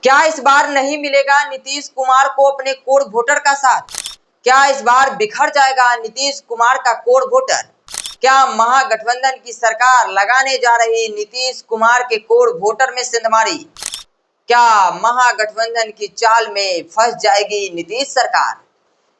क्या इस बार नहीं मिलेगा नीतीश कुमार को अपने कोर वोटर का साथ? क्या इस बार बिखर जाएगा नीतीश कुमार का कोर वोटर? क्या महागठबंधन की सरकार लगाने जा रही नीतीश कुमार के कोर वोटर में सिंधमारी? क्या महागठबंधन की चाल में फंस जाएगी नीतीश सरकार?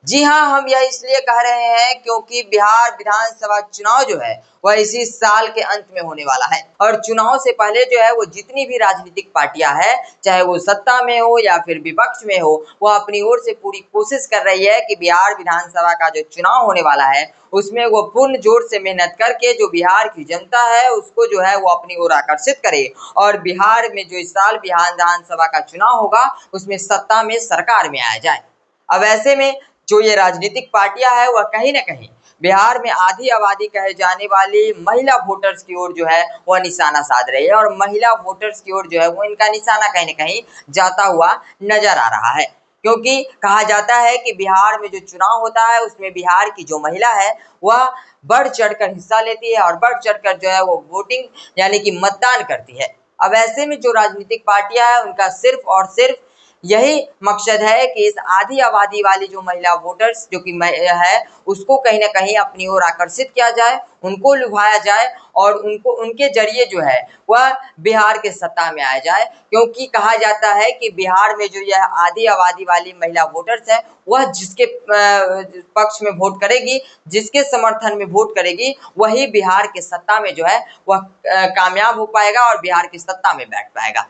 जी हाँ, हम यह इसलिए कह रहे हैं क्योंकि बिहार विधानसभा चुनाव जो है वह इसी साल के अंत में होने वाला है और चुनाव से पहले जो है वो जितनी भी राजनीतिक पार्टियां हैं, चाहे वो सत्ता में हो या फिर विपक्ष में हो, वह अपनी ओर से पूरी कोशिश कर रही है कि बिहार विधानसभा का जो चुनाव होने वाला है उसमें वो पूर्ण जोर से मेहनत करके जो बिहार की जनता है उसको जो है वो अपनी ओर आकर्षित करे और बिहार में जो इस साल बिहार विधानसभा का चुनाव होगा उसमें सत्ता में सरकार में आया जाए। अब ऐसे में जो ये राजनीतिक पार्टियां हैं वह कहीं ना कहीं बिहार में आधी आबादी कहे जाने वाली महिला वोटर्स की ओर जो है वह निशाना साध रही है और महिला वोटर्स की ओर जो है वो इनका निशाना कहीं ना कहीं जाता हुआ नजर आ रहा है, क्योंकि कहा जाता है कि बिहार में जो चुनाव होता है उसमें बिहार की जो महिला है वह बढ़ चढ़कर हिस्सा लेती है और बढ़ चढ़कर जो है वो वोटिंग यानी कि मतदान करती है। अब ऐसे में जो राजनीतिक पार्टियां हैं उनका सिर्फ और सिर्फ यही मकसद है कि इस आधी आबादी वाली जो महिला वोटर्स जो कि है उसको कहीं ना कहीं अपनी ओर आकर्षित किया जाए, उनको लुभाया जाए और उनको उनके जरिए जो है वह बिहार के सत्ता में आया जाए, क्योंकि कहा जाता है कि बिहार में जो यह आधी आबादी वाली महिला वोटर्स है वह जिसके पक्ष में वोट करेगी, जिसके समर्थन में वोट करेगी, वही बिहार के सत्ता में जो है वह कामयाब हो पाएगा और बिहार की सत्ता में बैठ पाएगा।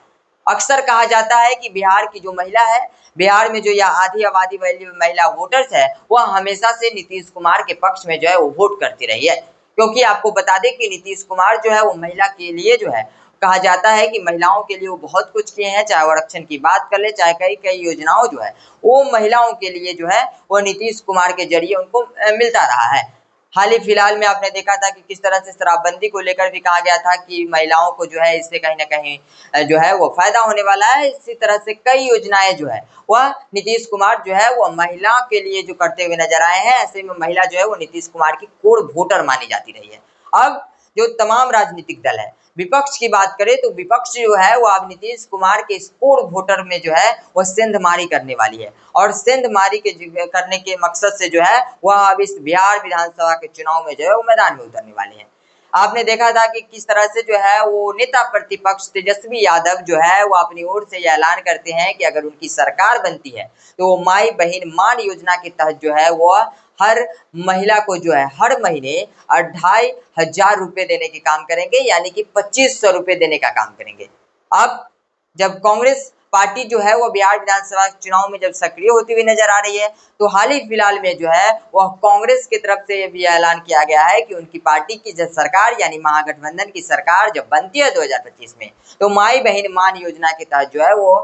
अक्सर कहा जाता है कि बिहार की जो महिला है, बिहार में जो यह आधी आबादी वाली महिला वोटर्स है वह हमेशा से नीतीश कुमार के पक्ष में जो है वो वोट करती रही है, क्योंकि आपको बता दें कि नीतीश कुमार जो है वो महिला के लिए जो है कहा जाता है कि महिलाओं के लिए वो बहुत कुछ किए हैं, चाहे वो आरक्षण की बात कर ले, चाहे कई कई योजनाओं जो है वो महिलाओं के लिए जो है वो नीतीश कुमार के जरिए उनको मिलता रहा है। हाल ही फिलहाल में आपने देखा था कि किस तरह से शराबबंदी को लेकर भी कहा गया था कि महिलाओं को जो है इससे कहीं ना कहीं जो है वो फायदा होने वाला है। इसी तरह से कई योजनाएं जो है वह नीतीश कुमार जो है वो महिला के लिए जो करते हुए नजर आए हैं। ऐसे में महिला जो है वो नीतीश कुमार की कोर वोटर मानी जाती रही है। अब जो तमाम राजनीतिक दल है, विपक्ष की बात करें तो विपक्ष जो है वो अब नीतीश कुमार के कोर वोटर में जो है वो सेंधमारी करने वाली है और सेंधमारी के करने के मकसद से जो है वह अब इस बिहार विधानसभा के चुनाव में जो है वो मैदान में उतरने वाले हैं। आपने देखा था कि किस तरह से जो है वो नेता प्रतिपक्ष तेजस्वी यादव जो है वो अपनी ओर से यह ऐलान करते हैं कि अगर उनकी सरकार बनती है तो वो माई बहन मान योजना के तहत जो है वो हर महिला को जो है हर महीने 2500 रुपए देने के काम करेंगे, यानी कि 2500 रुपए देने का काम करेंगे। अब जब कांग्रेस पार्टी जो है वो बिहार विधानसभा चुनाव में जब सक्रिय होती हुई नजर आ रही है तो हाल ही फिलहाल में जो है वह कांग्रेस की तरफ से भी ऐलान किया गया है कि उनकी पार्टी की जब सरकार यानी महागठबंधन की सरकार जब बनती है 2025 में तो माई बहन मान योजना के तहत जो है वो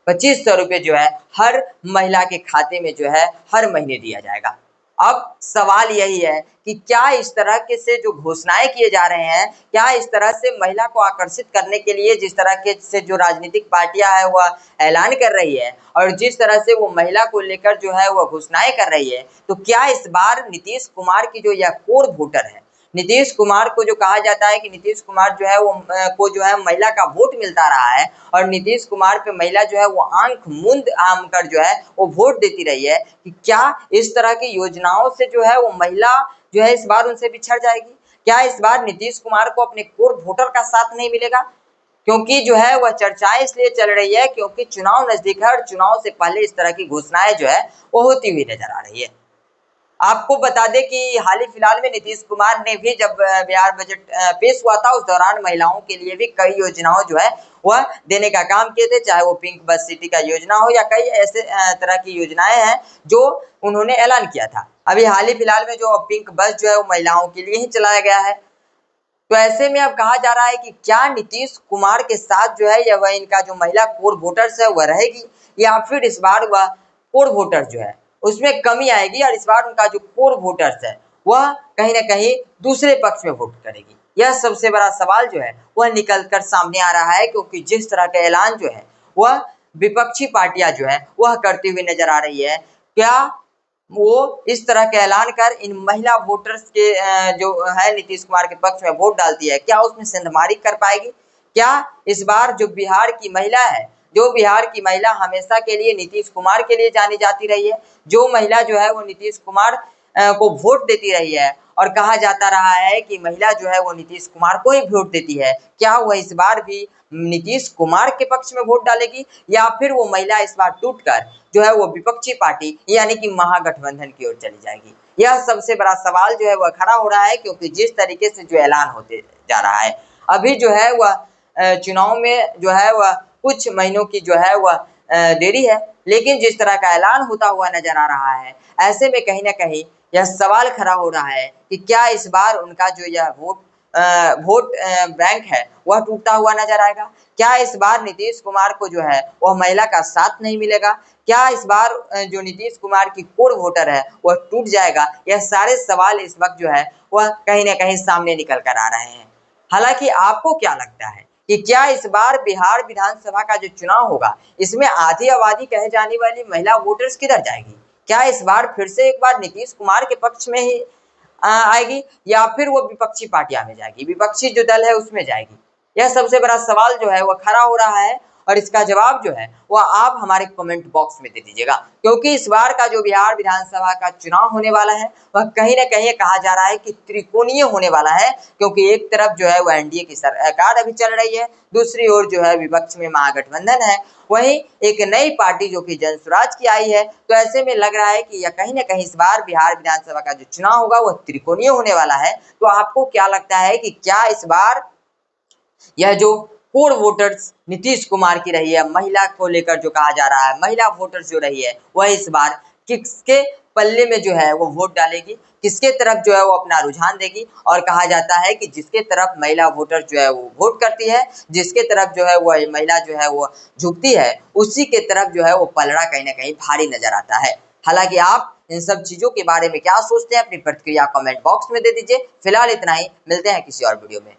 2500 रुपए जो है हर महिला के खाते में जो है हर महीने दिया जाएगा। अब सवाल यही है कि क्या इस तरह के से जो घोषणाएं किए जा रहे हैं, क्या इस तरह से महिला को आकर्षित करने के लिए जिस तरह के से जो राजनीतिक पार्टियां है वह ऐलान कर रही है और जिस तरह से वो महिला को लेकर जो है वह घोषणाएं कर रही है, तो क्या इस बार नीतीश कुमार की जो यह कोर वोटर है, नीतीश कुमार को जो कहा जाता है कि नीतीश कुमार जो है वो को जो है महिला का वोट मिलता रहा है और नीतीश कुमार पे महिला जो है वो आंख मूंद आम कर जो है वो वोट देती रही है, कि क्या इस तरह की योजनाओं से जो है वो महिला जो है इस बार उनसे बिछड़ जाएगी? क्या इस बार नीतीश कुमार को अपने कोर वोटर का साथ नहीं मिलेगा? क्योंकि जो है वह चर्चाएं इसलिए चल रही है क्योंकि चुनाव नजदीक है और चुनाव से पहले इस तरह की घोषणाएं जो है वो होती हुई नजर आ रही है। आपको बता दें कि हाल ही फिलहाल में नीतीश कुमार ने भी जब बिहार बजट पेश हुआ था उस दौरान महिलाओं के लिए भी कई योजनाओं जो है वह देने का काम किए थे, चाहे वो पिंक बस सिटी का योजना हो या कई ऐसे तरह की योजनाएं हैं जो उन्होंने ऐलान किया था। अभी हाल ही फिलहाल में जो पिंक बस जो है वो महिलाओं के लिए ही चलाया गया है। तो ऐसे में अब कहा जा रहा है कि क्या नीतीश कुमार के साथ जो है या वह इनका जो महिला कोर वोटर्स है वह रहेगी या फिर इस बार वह कोर वोटर जो है उसमें कमी आएगी और इस बार उनका जो कोर वोटर्स है वह कहीं ना कहीं दूसरे पक्ष में वोट करेगी। यह सबसे बड़ा सवाल जो है वह निकल कर सामने आ रहा है, क्योंकि जिस तरह का ऐलान जो है वह विपक्षी पार्टियां जो है वह करती हुई नजर आ रही है, क्या वो इस तरह का ऐलान कर इन महिला वोटर्स के जो है नीतीश कुमार के पक्ष में वोट डालती है, क्या उसमें सेंधमारी कर पाएगी? क्या इस बार जो बिहार की महिला है जो बिहार की महिला हमेशा के लिए नीतीश कुमार के लिए जानी जाती रही है, जो महिला जो है वो नीतीश कुमार को वोट देती रही है और कहा जाता रहा है कि महिला जो है वो नीतीश कुमार को ही वोट देती है, क्या वह इस बार भी नीतीश कुमार के पक्ष में वोट डालेगी या फिर वो महिला इस बार टूटकर जो है वो विपक्षी पार्टी यानी कि महागठबंधन की ओर चली जाएगी? यह सबसे बड़ा सवाल जो है वह खड़ा हो रहा है, क्योंकि जिस तरीके से जो ऐलान होते जा रहा है, अभी जो है वह चुनाव में जो है वह कुछ महीनों की जो है वह देरी है, लेकिन जिस तरह का ऐलान होता हुआ नजर आ रहा है, ऐसे में कहीं ना कहीं यह सवाल खड़ा हो रहा है कि क्या इस बार उनका जो यह वोट बैंक है वह टूटता हुआ नजर आएगा? क्या इस बार नीतीश कुमार को जो है वह महिला का साथ नहीं मिलेगा? क्या इस बार जो नीतीश कुमार की कोर वोटर है वह टूट जाएगा? यह सारे सवाल इस वक्त जो है वह कहीं ना कहीं सामने निकल कर आ रहे हैं। हालांकि आपको क्या लगता है कि क्या इस बार बिहार विधानसभा का जो चुनाव होगा, इसमें आधी आबादी कहे जाने वाली महिला वोटर्स किधर जाएगी? क्या इस बार फिर से एक बार नीतीश कुमार के पक्ष में ही आएगी या फिर वो विपक्षी पार्टियां में जाएगी, विपक्षी जो दल है उसमें जाएगी? यह सबसे बड़ा सवाल जो है वह खड़ा हो रहा है और इसका जवाब जो है वह आप हमारे कमेंट बॉक्स में दे दीजिएगा, क्योंकि इस बार का जो बिहार विधानसभा का चुनाव होने वाला है वह कहीं ना कहीं कहा जा रहा है कि त्रिकोणीय होने वाला है, क्योंकि एक तरफ जो है वह एनडीए की सरकार अभी चल रही है, दूसरी ओर जो है विपक्ष में महागठबंधन है, वहीं एक नई पार्टी जो कि जन स्वराज की आई है। तो ऐसे में लग रहा है कि यह कहीं ना कहीं इस बार बिहार विधानसभा का जो चुनाव होगा वह त्रिकोणीय होने वाला है। तो आपको क्या लगता है कि क्या इस बार यह जो कोर वोटर्स नीतीश कुमार की रही है, महिला को लेकर जो कहा जा रहा है, महिला वोटर्स जो रही है, वह इस बार किसके पल्ले में जो है वो वोट डालेगी, किसके तरफ जो है वो अपना रुझान देगी? और कहा जाता है कि जिसके तरफ महिला वोटर जो है वो वोट करती है, जिसके तरफ जो है वो महिला जो है वो झुकती है, उसी के तरफ जो है वो पलड़ा कहीं ना कहीं भारी नजर आता है। हालांकि आप इन सब चीजों के बारे में क्या सोचते हैं, अपनी प्रतिक्रिया कमेंट बॉक्स में दे दीजिए। फिलहाल इतना ही, मिलते हैं किसी और वीडियो में।